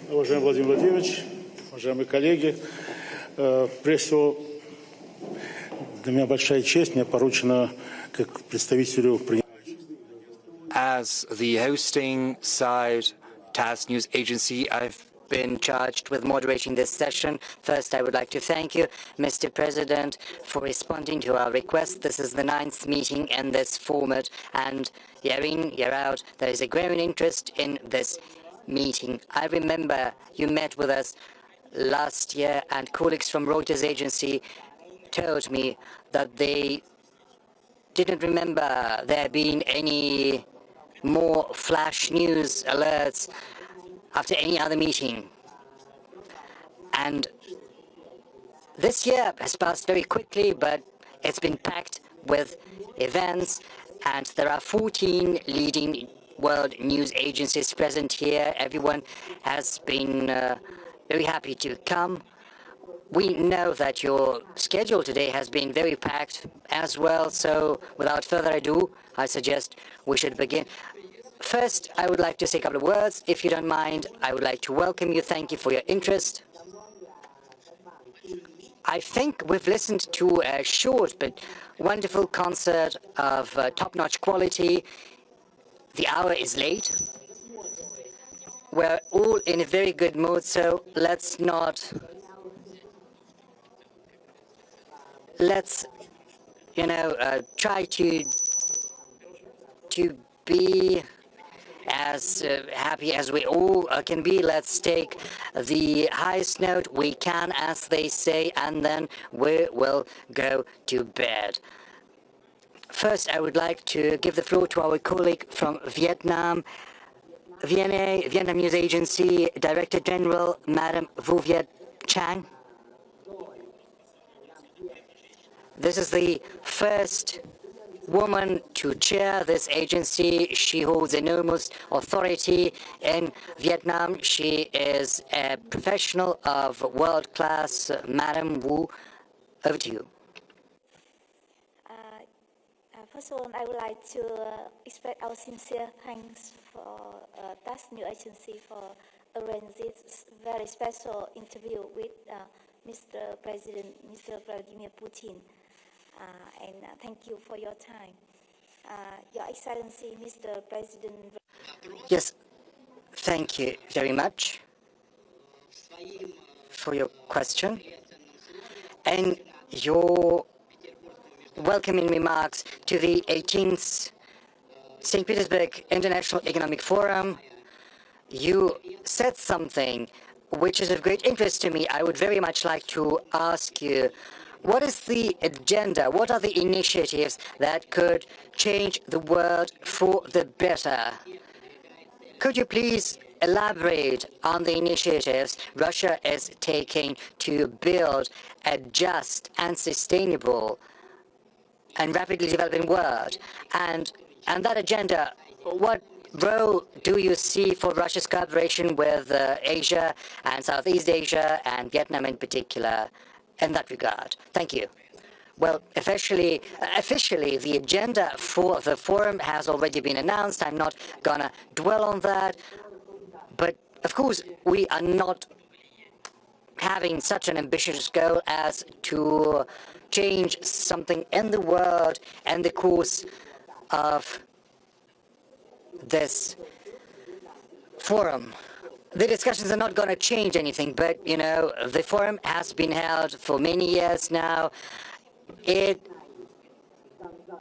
Уважаемый Владимир Владимирович, уважаемые коллеги, прежде всего, для меня большая честь, мне поручено как представителю. As the hosting side TASS news agency, I've been charged with moderating this session. First, I would like to thank you, Mr. President, for responding to our request. This is the 9th meeting in this format, and year in, year out, there is a growing interest in this meeting. I remember you met with us last year, and colleagues from Reuters agency told me that they didn't remember there being any more flash news alerts after any other meeting. And this year has passed very quickly, but it's been packed with events, and there are 14 leading world news agencies present here. Everyone has been very happy to come. We know that your schedule today has been very packed as well, so without further ado, I suggest we should begin. First, I would like to say a couple of words. If you don't mind, I would like to welcome you. Thank you for your interest. I think we've listened to a short but wonderful concert of top-notch quality. The hour is late. We're all in a very good mood, so let's try to be as happy as we all can be. Let's take the highest note we can, as they say, and then we will go to bed. First, I would like to give the floor to our colleague from Vietnam, VNA, Vietnam News Agency, Director General, Madam Vu Viet Chang. This is the first woman to chair this agency. She holds enormous authority in Vietnam. She is a professional of world class. Madam Wu, over to you. First of all, I would like to express our sincere thanks for TASS News Agency for arranging this very special interview with Mr. President, Mr. Vladimir Putin. And thank you for your time. Your Excellency, Mr. President. Yes, thank you very much for your question and your welcoming remarks to the 18th St. Petersburg International Economic Forum. You said something which is of great interest to me. I would very much like to ask you, what is the agenda? What are the initiatives that could change the world for the better? Could you please elaborate on the initiatives Russia is taking to build a just and sustainable and rapidly developing world? And that agenda, what role do you see for Russia's cooperation with Asia and Southeast Asia and Vietnam in particular in that regard? Thank you. Well, officially, the agenda for the forum has already been announced. I'm not gonna dwell on that. But of course, we are not having such an ambitious goal as to change something in the world in the course of this forum. The discussions are not going to change anything, but, you know, the forum has been held for many years now. It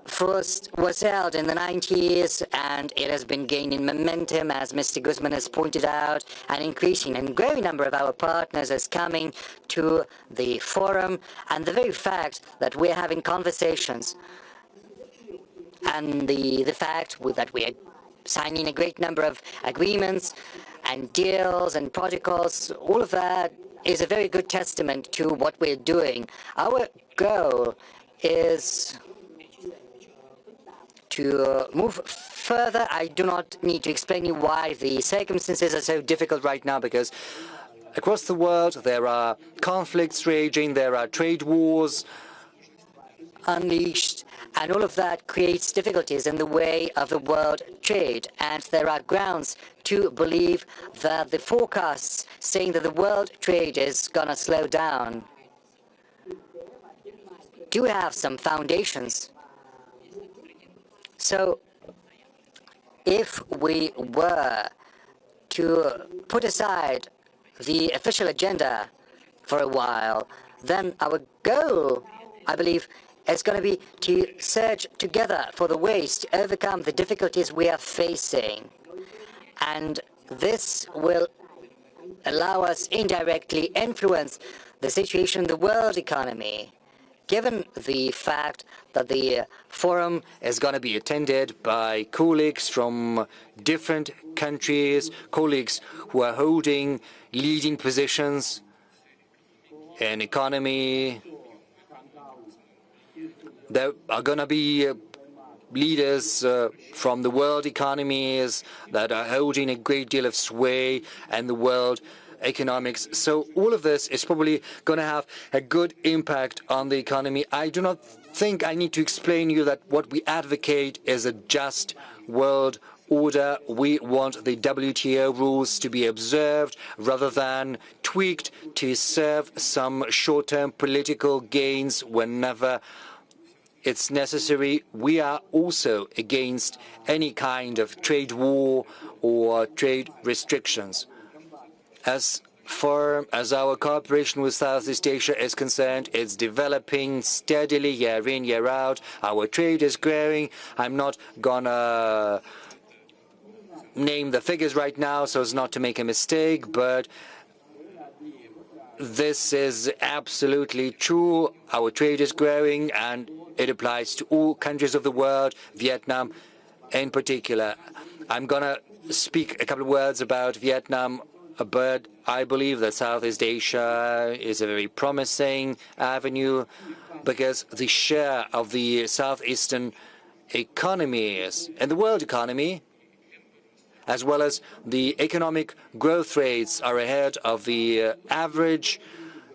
first was held in the 90s, and it has been gaining momentum, as Mr. Guzman has pointed out. An increasing and growing number of our partners is coming to the forum, and the very fact that we're having conversations and the fact that we are signing a great number of agreements and deals and protocols, all of that is a very good testament to what we're doing. Our goal is to move further. I do not need to explain you why the circumstances are so difficult right now, because across the world there are conflicts raging, there are trade wars unleashed, And all of that creates difficulties in the way of the world trade. And there are grounds to believe that the forecasts saying that the world trade is going to slow down do have some foundations. So if we were to put aside the official agenda for a while, then our goal, I believe, is going to be to search together for the ways to overcome the difficulties we are facing. And this will allow us indirectly influence the situation in the world economy, given the fact that the forum is going to be attended by colleagues from different countries, colleagues who are holding leading positions in economy. There are going to be leaders from the world economies that are holding a great deal of sway in the world economics. So all of this is probably going to have a good impact on the economy. I do not think I need to explain to you that what we advocate is a just world order. We want the WTO rules to be observed rather than tweaked to serve some short-term political gains whenever it's necessary. We are also against any kind of trade war or trade restrictions. As far as our cooperation with Southeast Asia is concerned, it's developing steadily year in, year out. Our trade is growing. I'm not gonna name the figures right now so as not to make a mistake, but this is absolutely true. Our trade is growing, and it applies to all countries of the world, Vietnam in particular. I'm going to speak a couple of words about Vietnam, but I believe that Southeast Asia is a very promising avenue because the share of the southeastern economies and the world economy, as well as the economic growth rates, are ahead of the average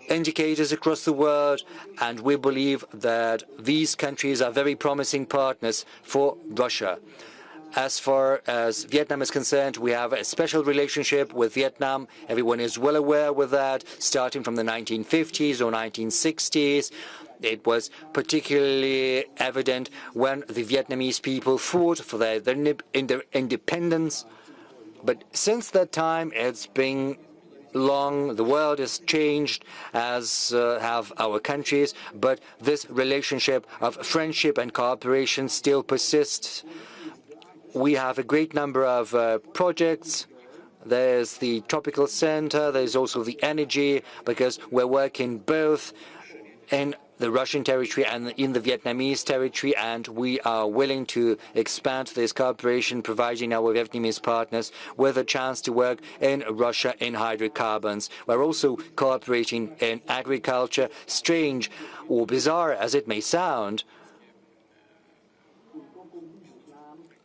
indicators across the world, and we believe that these countries are very promising partners for Russia. As far as Vietnam is concerned, we have a special relationship with Vietnam. Everyone is well aware with that, starting from the 1950s or 1960s. It was particularly evident when the Vietnamese people fought for their independence. But since that time, it's been long. The world has changed, as have our countries, but this relationship of friendship and cooperation still persists. We have a great number of projects. There's the tropical center. There's also the energy, because we're working both in the Russian territory and in the Vietnamese territory, and we are willing to expand this cooperation, providing our Vietnamese partners with a chance to work in Russia in hydrocarbons. We're also cooperating in agriculture. Strange or bizarre as it may sound,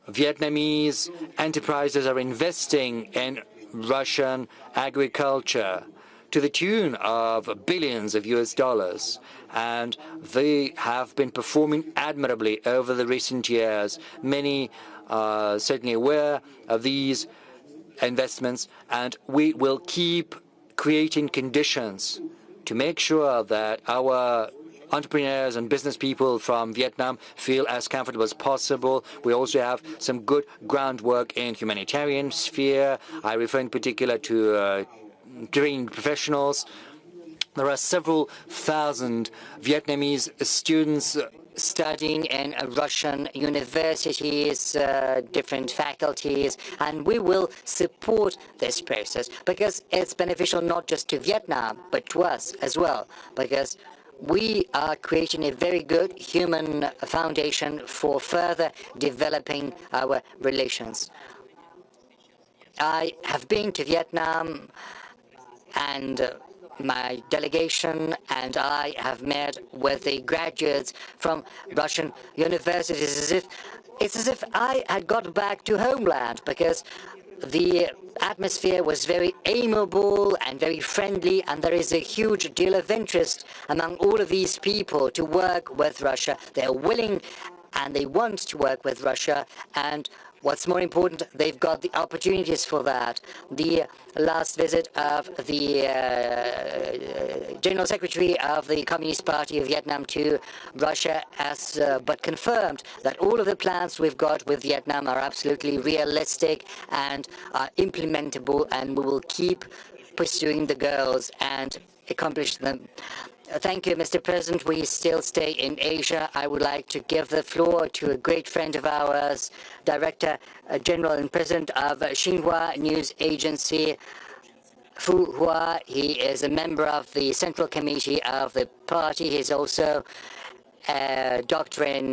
Vietnamese enterprises are investing in Russian agriculture to the tune of billions of US dollars, and they have been performing admirably over the recent years. Many are certainly aware of these investments, and we will keep creating conditions to make sure that our entrepreneurs and business people from Vietnam feel as comfortable as possible. We also have some good groundwork in humanitarian sphere. I refer in particular to trained professionals. There are several thousand Vietnamese students studying in Russian universities, different faculties, and we will support this process because it's beneficial not just to Vietnam, but to us as well, because we are creating a very good human foundation for further developing our relations. I have been to Vietnam, and my delegation and I have met with the graduates from Russian universities. It's as if I had got back to homeland, because the atmosphere was very amiable and very friendly, and there is a huge deal of interest among all of these people to work with Russia. They're willing and they want to work with Russia, and what's more important, they've got the opportunities for that. The last visit of the General Secretary of the Communist Party of Vietnam to Russia has but confirmed that all of the plans we've got with Vietnam are absolutely realistic and are implementable, and we will keep pursuing the goals and accomplish them. Thank you, Mr. President. We still stay in Asia. I would like to give the floor to a great friend of ours, Director General and President of Xinhua News Agency, Fu Hua. He is a member of the Central Committee of the party. He's also a doctor in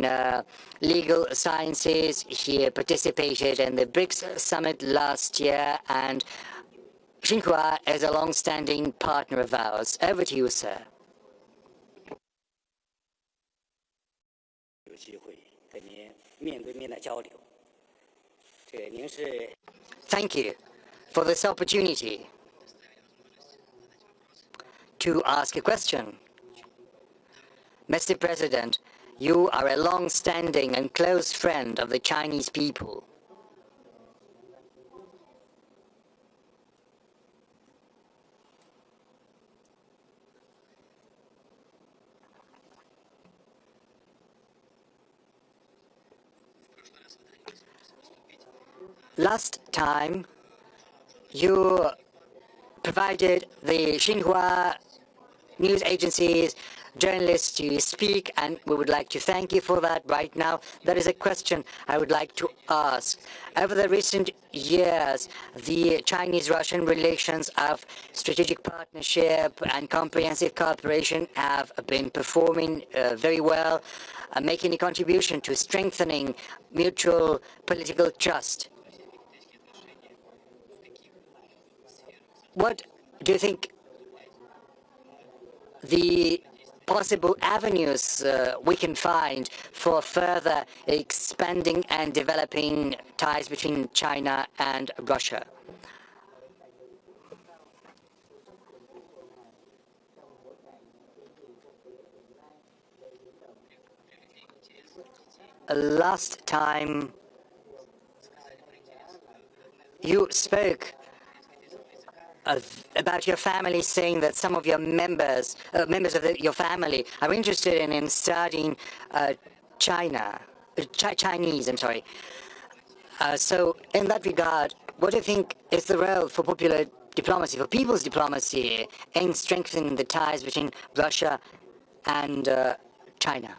legal sciences. He participated in the BRICS summit last year, and Xinhua is a long-standing partner of ours. Over to you, sir. Thank you for this opportunity to ask a question. Mr. President, you are a long-standing and close friend of the Chinese people. Last time, you provided the Xinhua news agency's journalists to speak, and we would like to thank you for that. Right now, there is a question I would like to ask. Over the recent years, the Chinese-Russian relations of strategic partnership and comprehensive cooperation have been performing very well, making a contribution to strengthening mutual political trust. What do you think the possible avenues we can find for further expanding and developing ties between China and Russia? Last time you spoke about your family, saying that some of your members of your family are interested in studying Chinese. I'm sorry. So in that regard, what do you think is the role for popular diplomacy, for people's diplomacy, in strengthening the ties between Russia and China?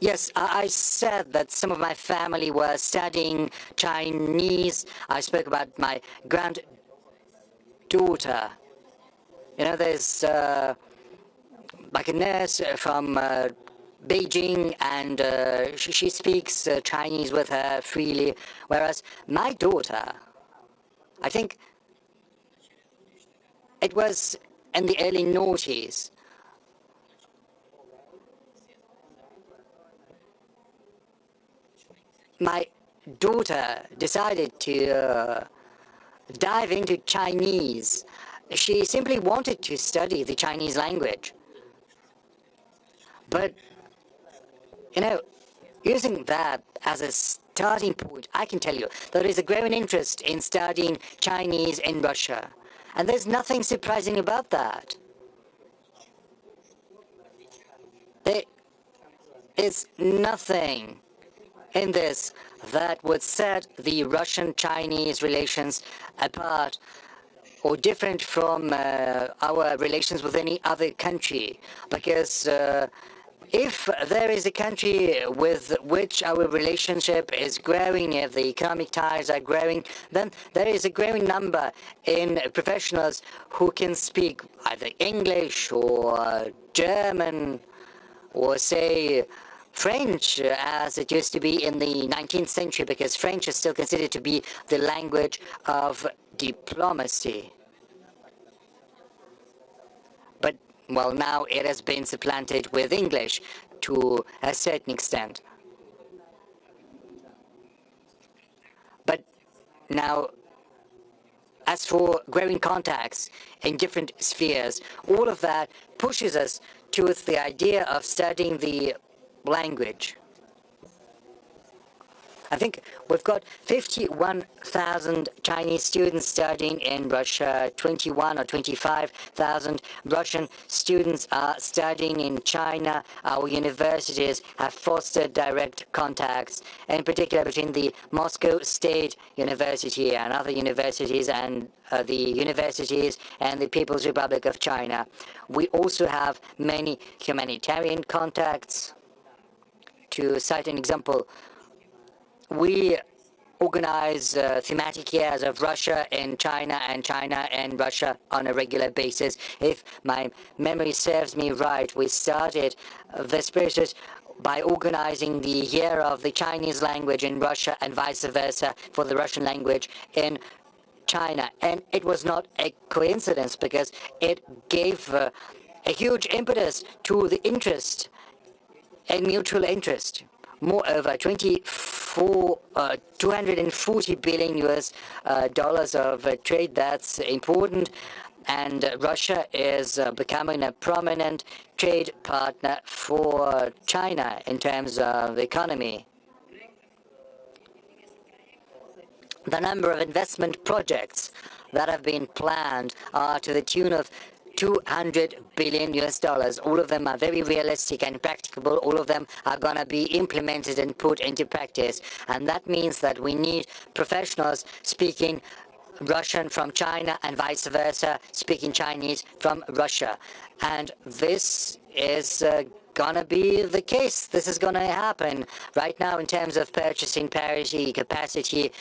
Yes, I said that some of my family were studying Chinese. I spoke about my granddaughter. You know, there's like a nurse from Beijing, and she speaks Chinese with her freely, whereas my daughter, I think it was in the early noughties, my daughter decided to dive into Chinese. She simply wanted to study the Chinese language. But, you know, using that as a starting point, I can tell you there is a growing interest in studying Chinese in Russia. And there's nothing surprising about that. There is nothing in this that would set the Russian-Chinese relations apart or different from our relations with any other country. Because if there is a country with which our relationship is growing, if the economic ties are growing, then there is a growing number in professionals who can speak either English or German or, say, French, as it used to be in the 19th century, because French is still considered to be the language of diplomacy. But, well, now it has been supplanted with English to a certain extent. But now, as for growing contacts in different spheres, all of that pushes us towards the idea of studying the language. I think we've got 51,000 Chinese students studying in Russia, 21 or 25,000 Russian students are studying in China. Our universities have fostered direct contacts, in particular between the Moscow State University and other universities and the universities and the People's Republic of China. We also have many humanitarian contacts. To cite an example, we organize thematic years of Russia in China and China and Russia on a regular basis. If my memory serves me right, we started this process by organizing the year of the Chinese language in Russia and vice versa for the Russian language in China. And it was not a coincidence because it gave a huge impetus to the interest and mutual interest. Moreover, 240 billion US dollars of trade, that's important. And Russia is becoming a prominent trade partner for China in terms of economy. The number of investment projects that have been planned are to the tune of 200 billion US dollars. All of them are very realistic and practicable. All of them are going to be implemented and put into practice. And that means that we need professionals speaking Russian from China and vice versa, speaking Chinese from Russia. And this is gonna be the case. This is gonna happen. Right now, in terms of purchasing parity capacity,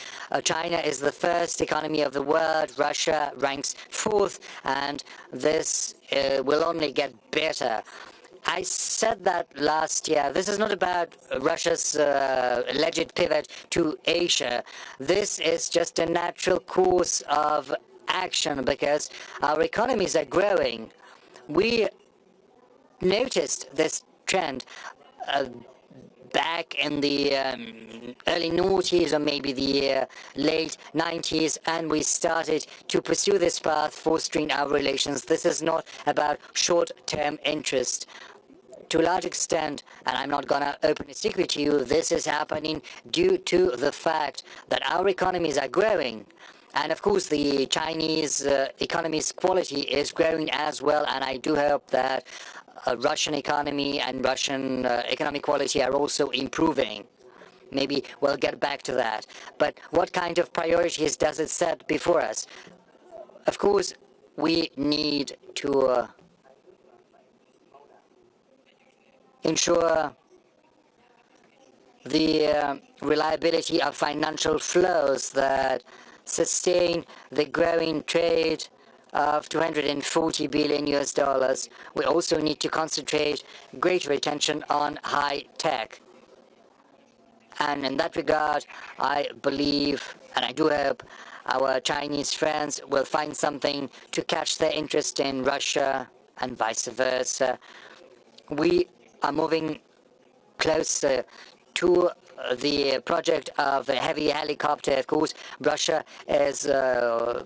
China is the first economy of the world. Russia ranks fourth, and this will only get better. I said that last year. This is not about Russia's alleged pivot to Asia. This is just a natural course of action because our economies are growing. We noticed this trend back in the early noughties or maybe the late 90s, and we started to pursue this path, fostering our relations. This is not about short-term interest. To a large extent, and I'm not going to open a secret to you, this is happening due to the fact that our economies are growing. And of course, the Chinese economy's quality is growing as well, and I do hope that Russian economy and Russian economic quality are also improving. Maybe we'll get back to that. But what kind of priorities does it set before us? Of course, we need to ensure the reliability of financial flows that sustain the growing trade of 240 billion US dollars. We also need to concentrate greater attention on high tech. And in that regard, I believe, and I do hope, our Chinese friends will find something to catch their interest in Russia and vice versa. We are moving closer to the project of a heavy helicopter. Of course, Russia is a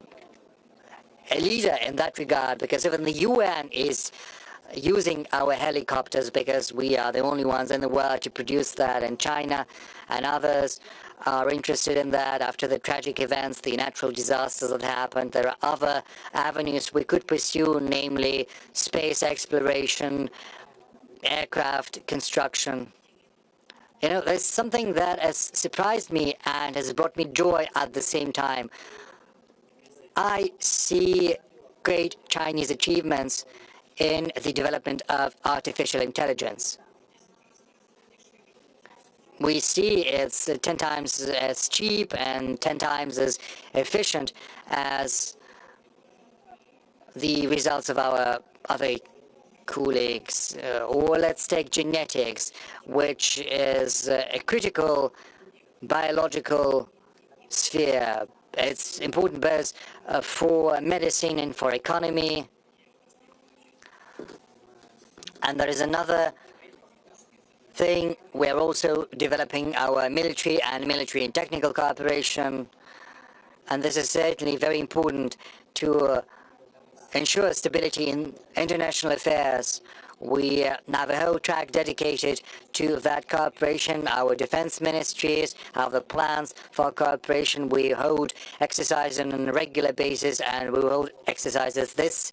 leader in that regard because even the UN is using our helicopters because we are the only ones in the world to produce that, and China and others are interested in that. After the tragic events, the natural disasters that happened, there are other avenues we could pursue, namely space exploration, aircraft construction. You know, there's something that has surprised me and has brought me joy at the same time. I see great Chinese achievements in the development of artificial intelligence. We see it's 10 times as cheap and 10 times as efficient as the results of our other colleagues. Or let's take genetics, which is a critical biological sphere. It's important both for medicine and for economy. And there is another thing. We're also developing our military and technical cooperation. And this is certainly very important to ensure stability in international affairs. We have a whole track dedicated to that cooperation. Our defense ministries have the plans for cooperation. We hold exercises on a regular basis, and we will hold exercises this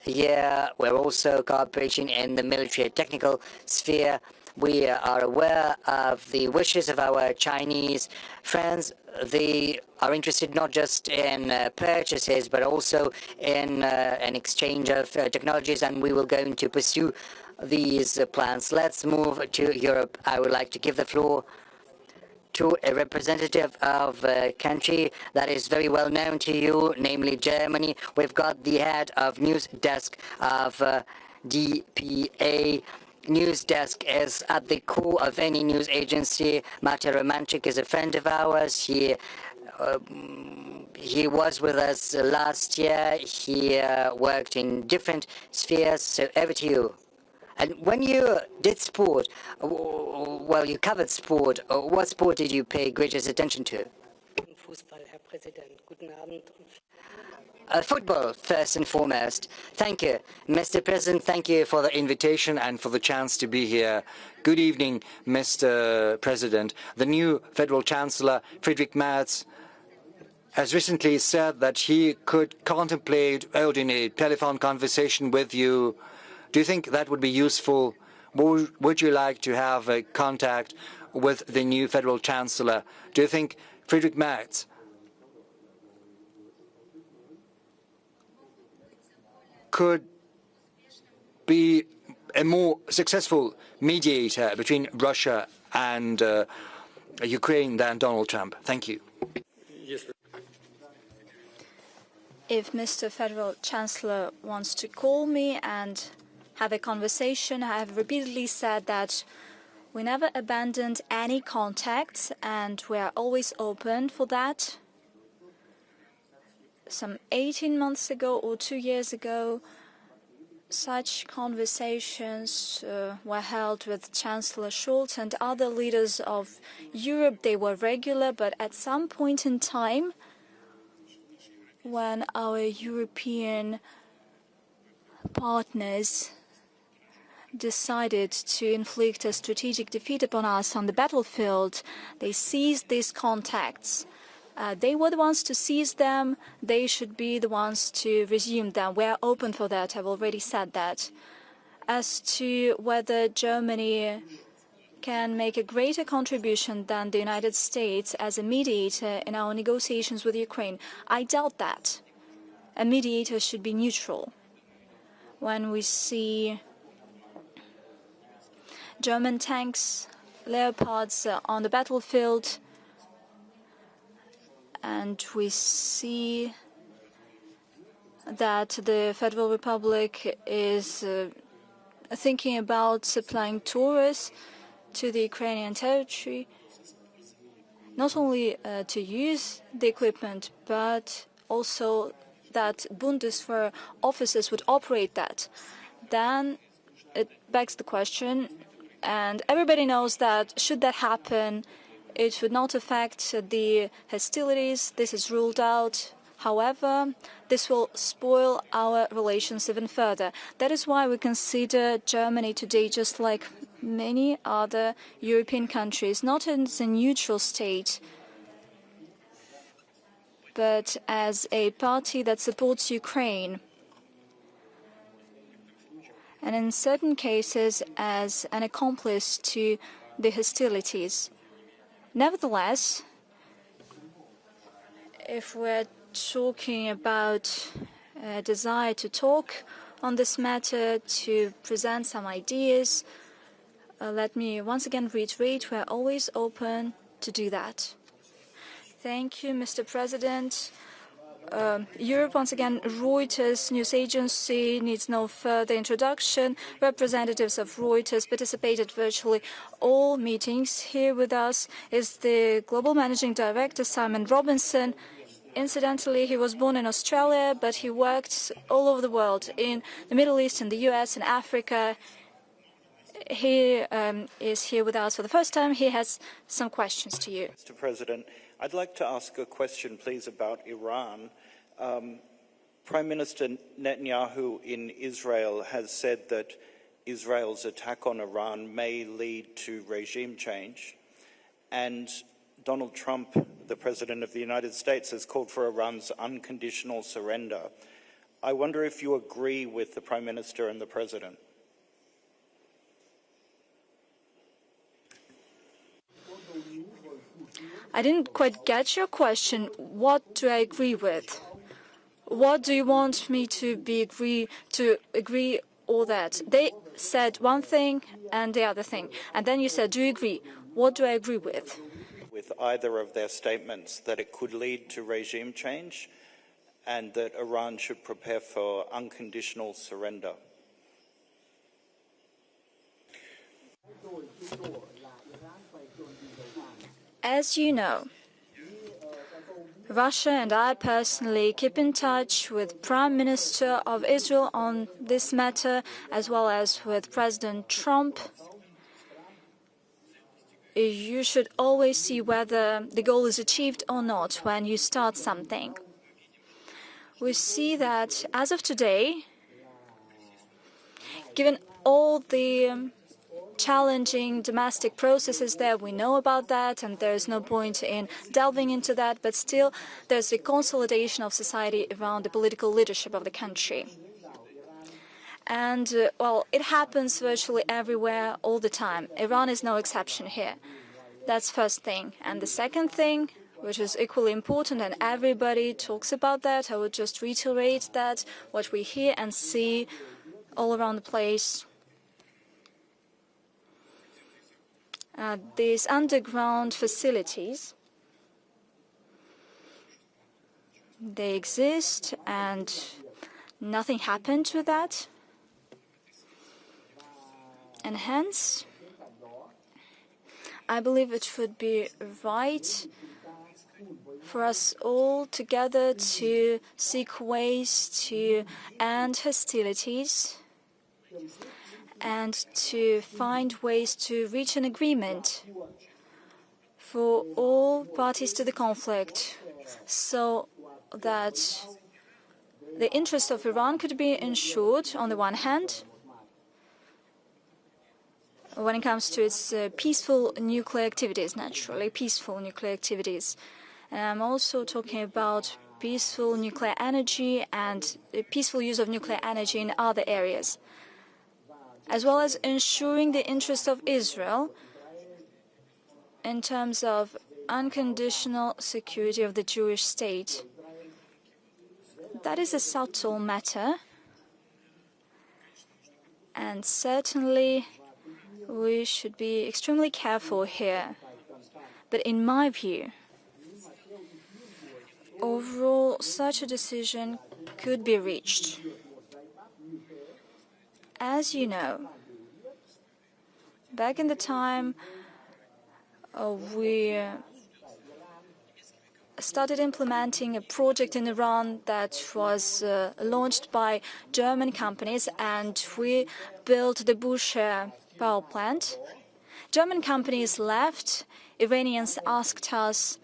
year. We're also cooperating in the military and technical sphere. We are aware of the wishes of our Chinese friends. They are interested not just in purchases, but also in an exchange of technologies, and we will going to pursue these plans. Let's move to Europe. I would like to give the floor to a representative of a country that is very well known to you, namely Germany. We've got the head of news desk of DPA. News desk is at the core of any news agency. Matej Romanchik is a friend of ours. He was with us last year. He worked in different spheres. So over to you. And when you did sport, well, you covered sport. What sport did you pay greatest attention to? Football, first and foremost. Thank you. Mr. President, thank you for the invitation and for the chance to be here. Good evening, Mr. President. The new Federal Chancellor, Friedrich Merz, has recently said that he could contemplate holding a telephone conversation with you. Do you think that would be useful? Would you like to have a contact with the new Federal Chancellor? Do you think Friedrich Merz could be a more successful mediator between Russia and Ukraine than Donald Trump? Thank you. If Mr. Federal Chancellor wants to call me and have a conversation, I have repeatedly said that we never abandoned any contacts and we are always open for that. Some 18 months ago or 2 years ago, such conversations were held with Chancellor Scholz and other leaders of Europe. They were regular, but at some point in time, when our European partners decided to inflict a strategic defeat upon us on the battlefield, they seized these contacts. They were the ones to seize them. They should be the ones to resume them. We are open for that. I've already said that. As to whether Germany can make a greater contribution than the United States as a mediator in our negotiations with Ukraine, I doubt that. A mediator should be neutral. When we see German tanks, Leopards on the battlefield, and we see that the Federal Republic is thinking about supplying Taurus to the Ukrainian territory, not only to use the equipment, but also that Bundeswehr officers would operate that. Then it begs the question, and everybody knows that should that happen, it would not affect the hostilities. This is ruled out. However, this will spoil our relations even further. That is why we consider Germany today, just like many other European countries, not as a neutral state, but as a party that supports Ukraine, and in certain cases as an accomplice to the hostilities. Nevertheless, if we're talking about a desire to talk on this matter, to present some ideas, let me once again reiterate, we're always open to do that. Thank you, Mr. President. Europe, once again, Reuters news agency needs no further introduction. Representatives of Reuters participated virtually all meetings. Here with us is the Global Managing Director, Simon Robinson. Incidentally, he was born in Australia, but he worked all over the world, in the Middle East, in the US, in Africa. He is here with us for the first time. He has some questions to you. Mr. President, I'd like to ask a question, please, about Iran. Prime Minister Netanyahu in Israel has said that Israel's attack on Iran may lead to regime change, and Donald Trump, the President of the United States, has called for Iran's unconditional surrender. I wonder if you agree with the Prime Minister and the President. I didn't quite get your question. What do I agree with? What do you want me to agree all that? They said one thing and the other thing. And then you said, do you agree? What do I agree with? With either of their statements, that it could lead to regime change and that Iran should prepare for unconditional surrender. As you know, Russia and I personally keep in touch with Prime Minister of Israel on this matter, as well as with President Trump. You should always see whether the goal is achieved or not when you start something. We see that as of today, given all the challenging domestic processes there, we know about that, and there's no point in delving into that, but still there's a consolidation of society around the political leadership of the country. And, well, it happens virtually everywhere, all the time. Iran is no exception here. That's first thing. And the second thing, which is equally important, and everybody talks about that, I would just reiterate that, what we hear and see all around the place. These underground facilities, they exist and nothing happened to that. And hence, I believe it would be right for us all together to seek ways to end hostilities and to find ways to reach an agreement for all parties to the conflict, so that the interests of Iran could be ensured on the one hand, when it comes to its peaceful nuclear activities, naturally, peaceful nuclear activities. And I'm also talking about peaceful nuclear energy and the peaceful use of nuclear energy in other areas, as well as ensuring the interest of Israel in terms of unconditional security of the Jewish state. That is a subtle matter, and certainly we should be extremely careful here. But in my view, overall, such a decision could be reached. As you know, back in the time, we started implementing a project in Iran that was launched by German companies, and we built the Bushehr power plant. German companies left. Iranians asked us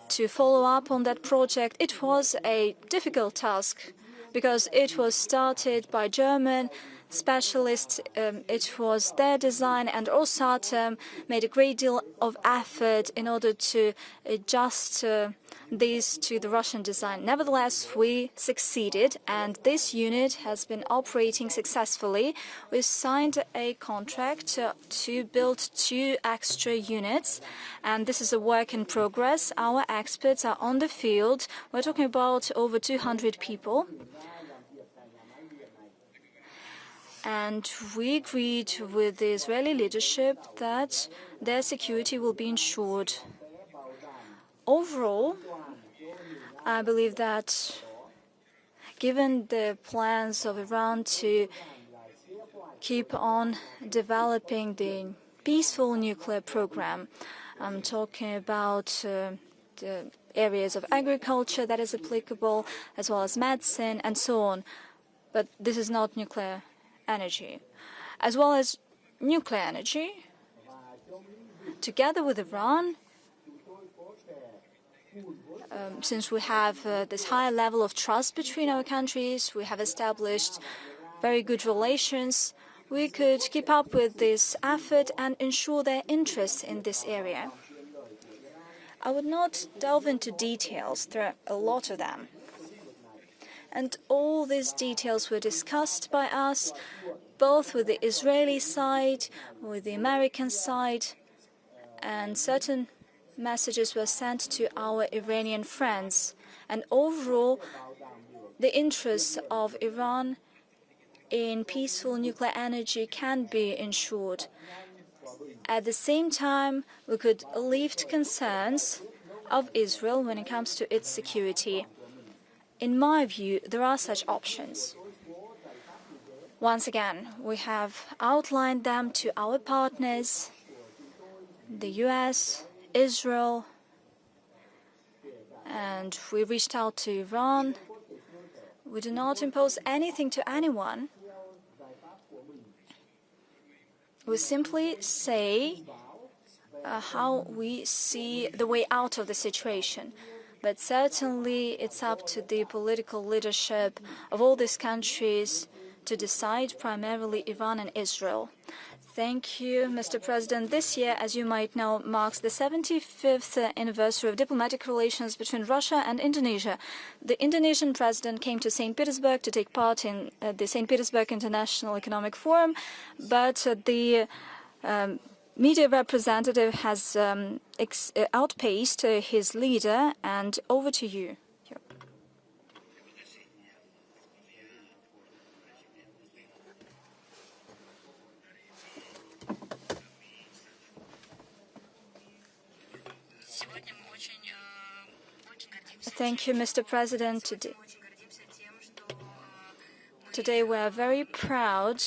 to follow up on that project. It was a difficult task because it was started by German specialists. It was their design, and Rosatom made a great deal of effort in order to adjust these to the Russian design. Nevertheless, we succeeded, and this unit has been operating successfully. We signed a contract to build 2 extra units, and this is a work in progress. Our experts are on the field. We're talking about over 200 people. And we agreed with the Israeli leadership that their security will be ensured. Overall, I believe that given the plans of Iran to keep on developing the peaceful nuclear program, I'm talking about the areas of agriculture that is applicable, as well as medicine and so on. But this is not nuclear energy. As well as nuclear energy, together with Iran, since we have this high level of trust between our countries, we have established very good relations. we could keep up with this effort and ensure their interests in this area. I would not delve into details, there are a lot of them. And all these details were discussed by us, both with the Israeli side, with the American side, and certain messages were sent to our Iranian friends. And overall, the interests of Iran in peaceful nuclear energy can be ensured. At the same time, we could lift concerns of Israel when it comes to its security. In my view, there are such options. Once again, we have outlined them to our partners, the US, Israel, and we reached out to Iran. We do not impose anything to anyone. We simply say how we see the way out of the situation. But certainly it's up to the political leadership of all these countries to decide, primarily Iran and Israel. Thank you, Mr. President. This year, as you might know, marks the 75th anniversary of diplomatic relations between Russia and Indonesia. The Indonesian president came to St. Petersburg to take part in the St. Petersburg International Economic Forum, but the media representative has outpaced his leader, and over to you. Thank you, Mr. President. Today we are very proud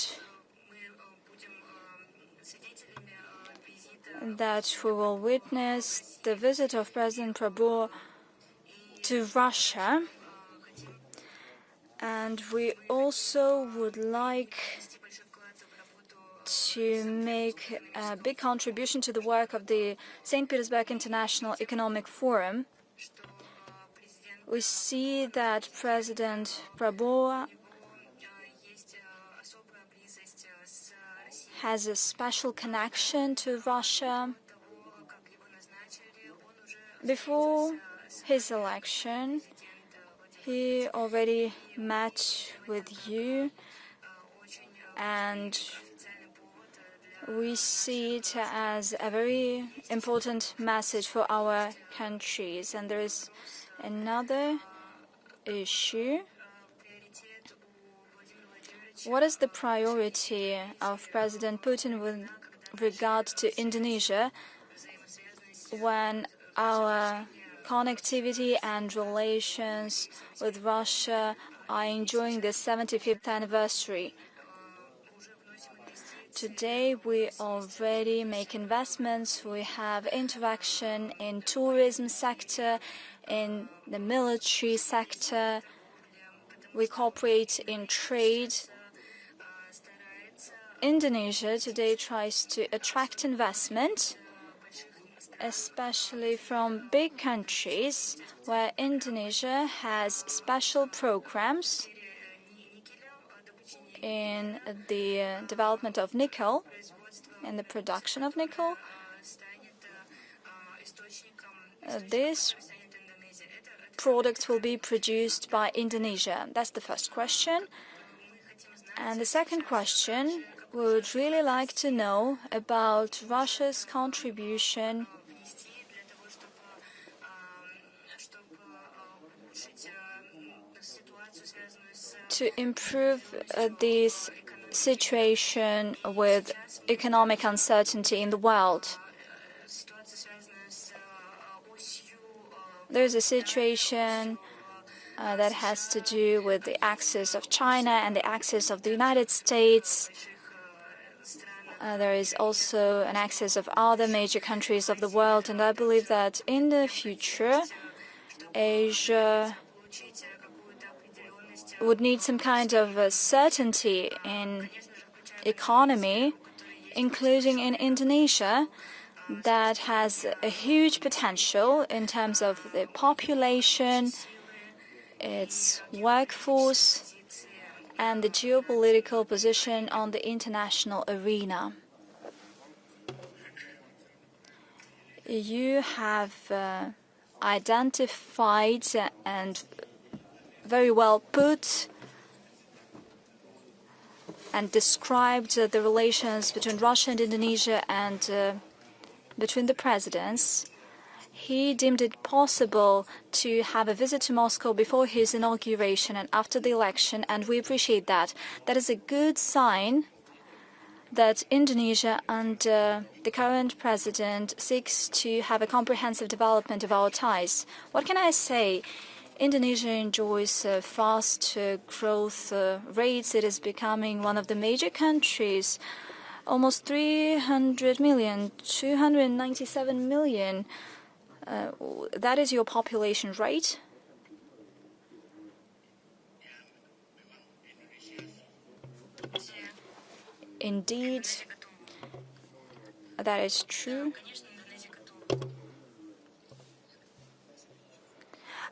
that we will witness the visit of President Prabhu to Russia, and we also would like to make a big contribution to the work of the St. Petersburg International Economic Forum. We see that President Prabhu has a special connection to Russia. Before his election, he already met with you, and we see it as a very important message for our countries. And there is another issue. What is the priority of President Putin with regard to Indonesia when our connectivity and relations with Russia are enjoying the 75th anniversary? Today, we already make investments. We have interaction in tourism sector, in the military sector. We cooperate in trade. Indonesia today tries to attract investment, especially from big countries where Indonesia has special programs in the development of nickel and the production of nickel. This product will be produced by Indonesia. That's the first question. And the second question, we would really like to know about Russia's contribution to improve this situation with economic uncertainty in the world. There's a situation that has to do with the axis of China and the axis of the United States. There is also an axis of other major countries of the world, and I believe that in the future, Asia would need some kind of certainty in economy, including in Indonesia, that has a huge potential in terms of the population, its workforce, and the geopolitical position on the international arena. You have identified and very well put and described the relations between Russia and Indonesia and between the presidents. He deemed it possible to have a visit to Moscow before his inauguration and after the election, and we appreciate that. That is a good sign that Indonesia under the current president seeks to have a comprehensive development of our ties. What can I say? Indonesia enjoys fast growth rates. It is becoming one of the major countries. Almost 300 million, 297 million. That is your population, right? Indeed, that is true.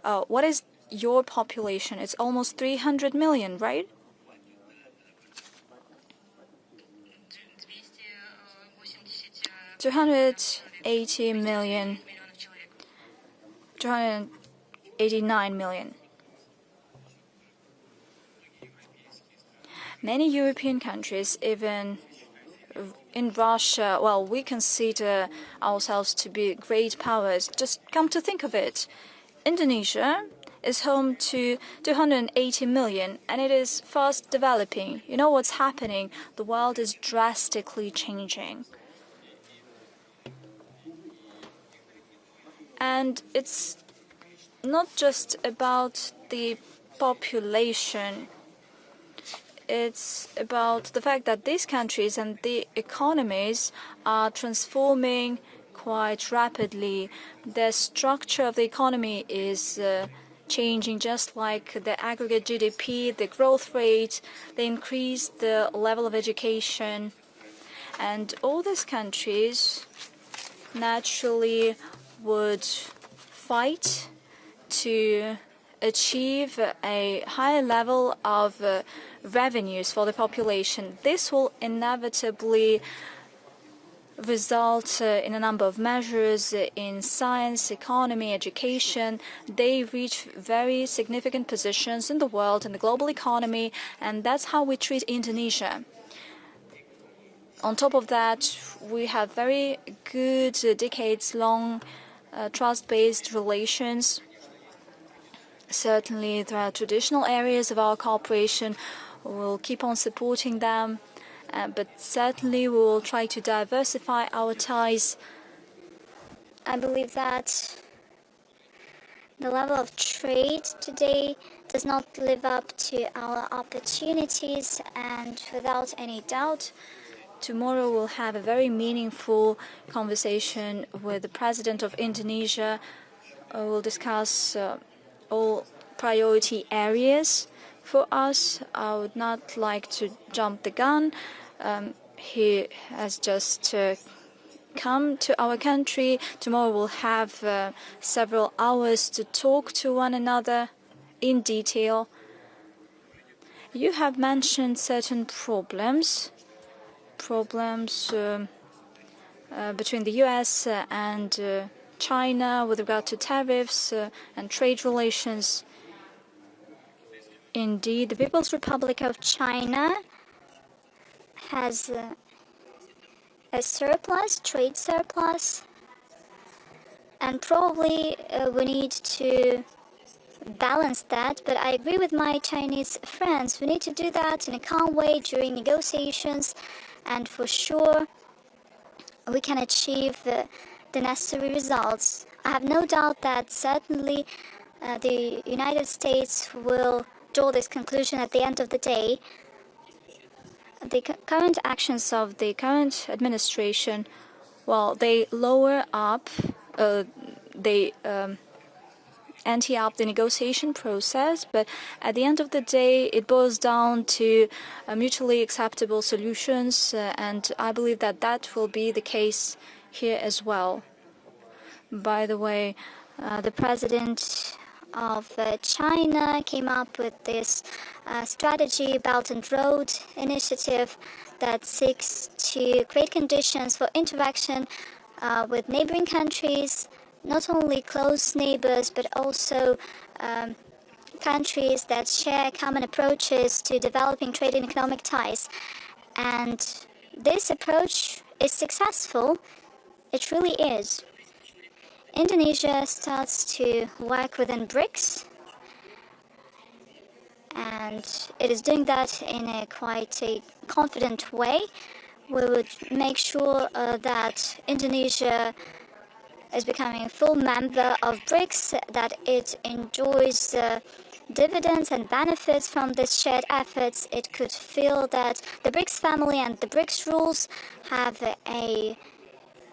What is your population? It's almost 300 million, right? $280 million. 289 million. Many European countries, even in Russia, well, we consider ourselves to be great powers. Just come to think of it, Indonesia is home to 280 million, and it is fast developing. You know what's happening? The world is drastically changing. And it's not just about the population. It's about the fact that these countries and the economies are transforming quite rapidly. The structure of the economy is changing, just like the aggregate GDP, the growth rate, the increase, the level of education. And all these countries naturally would fight to achieve a higher level of revenues for the population. This will inevitably result in a number of measures in science, economy, education. They reach very significant positions in the world, in the global economy, and that's how we treat Indonesia. On top of that, we have very good decades-long trust-based relations. Certainly, there are traditional areas of our cooperation. We'll keep on supporting them, but certainly we will try to diversify our ties. I believe that the level of trade today does not live up to our opportunities, and without any doubt, tomorrow we'll have a very meaningful conversation with the President of Indonesia. We'll discuss all priority areas for us. I would not like to jump the gun. He has just come to our country. Tomorrow we'll have several hours to talk to one another in detail. You have mentioned certain problems between the US and China with regard to tariffs and trade relations. Indeed, the People's Republic of China has a surplus, trade surplus, and probably we need to balance that. But I agree with my Chinese friends. We need to do that in a calm way during negotiations, and for sure we can achieve the necessary results. I have no doubt that certainly the United States will draw this conclusion at the end of the day. The current actions of the current administration, well, they lower up, they ante up the negotiation process, but at the end of the day, it boils down to mutually acceptable solutions, and I believe that that will be the case here as well. By the way, the President of China came up with this strategy, Belt and Road Initiative, that seeks to create conditions for interaction with neighboring countries, not only close neighbors, but also countries that share common approaches to developing trade and economic ties. And this approach is successful. It really is. Indonesia starts to work within BRICS, and it is doing that in a quite a confident way. We would make sure that Indonesia is becoming a full member of BRICS, that it enjoys dividends and benefits from this shared efforts. It could feel that the BRICS family and the BRICS rules have a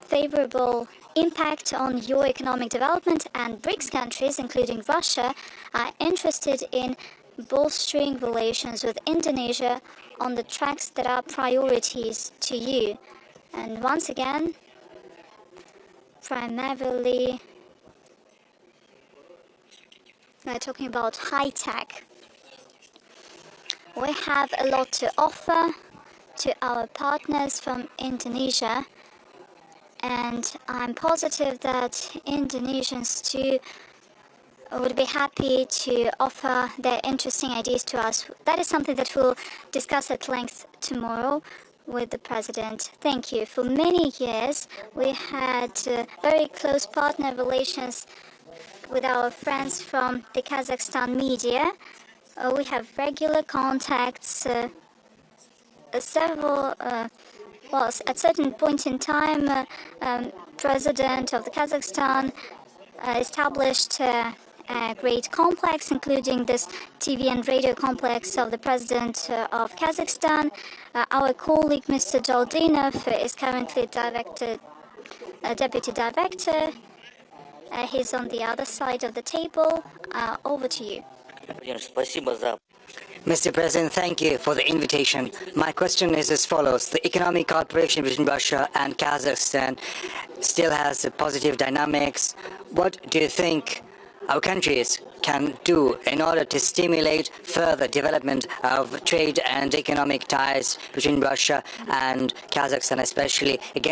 favorable impact on your economic development, and BRICS countries, including Russia, are interested in bolstering relations with Indonesia on the tracks that are priorities to you. And once again, primarily, we're talking about high tech. We have a lot to offer to our partners from Indonesia, and I'm positive that Indonesians too would be happy to offer their interesting ideas to us. That is something that we'll discuss at length tomorrow with the President. Thank you. For many years, we had very close partner relations with our friends from the Kazakhstan media. We have regular contacts. At certain point in time, President of the Kazakhstan established a great complex, including this TV and radio complex of the President of Kazakhstan. Our colleague, Mr. Jaldinov, is currently Deputy Director. He's on the other side of the table. Over to you. Mr. President, thank you for the invitation. My question is as follows. The economic cooperation between Russia and Kazakhstan still has positive dynamics. What do you think our countries can do in order to stimulate further development of trade and economic ties between Russia and Kazakhstan, especially against